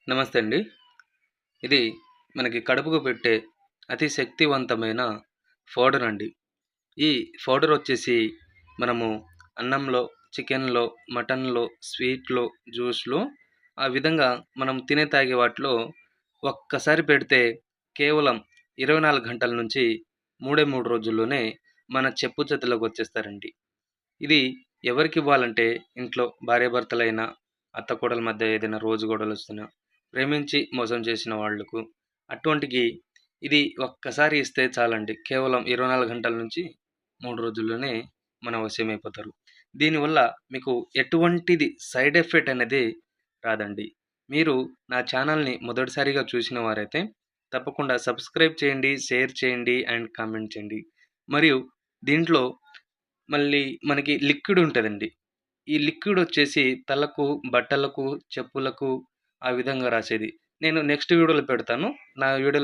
నమస్తే అండి. ఇది మనకి కడుపుకు పెట్టే అతి శక్తివంతమైన పౌడర్ అండి. ఈ పౌడర్ వచ్చేసి మనము అన్నంలో, చికెన్‌లో, మటన్‌లో, స్వీట్‌లో, జ్యూస్‌లో ఆ విధంగా మనం తినే తాగే వాటిలో ఒక్కసారి పెడితే కేవలం 24 గంటల నుంచి 3 రోజుల్లోనే మన చెప్పు చేతుల్లోకి వచ్చేస్తారండి. ఇది ఎవరికివ్వాలంటే ఇంట్లో భార్యాభర్తలైనా, అత్తకోడళ్ళ మధ్య ఏదైనా రోజు గొడవలొస్తున్నా, ప్రేమించి మోసం చేసిన వాళ్ళకు అటువంటికి ఇది ఒక్కసారి ఇస్తే చాలండి. కేవలం 24 గంటల నుంచి 3 రోజుల్లోనే మన వశమైపోతారు. దీనివల్ల మీకు ఎటువంటిది సైడ్ ఎఫెక్ట్ అనేది రాదండి. మీరు నా ఛానల్‌ని మొదటిసారిగా చూసిన వారైతే తప్పకుండా సబ్స్క్రైబ్ చేయండి, షేర్ చేయండి అండ్ కామెంట్ చేయండి. మరియు దీంట్లో మళ్ళీ మనకి లిక్విడ్ ఉంటదండి. ఈ లిక్విడ్ వచ్చేసి తలకు, బట్టలకు, చెప్పులకు ఆ విధంగా రాసేది. నేను నెక్స్ట్ వీడియోలో పెడతాను. నా వీడియోలో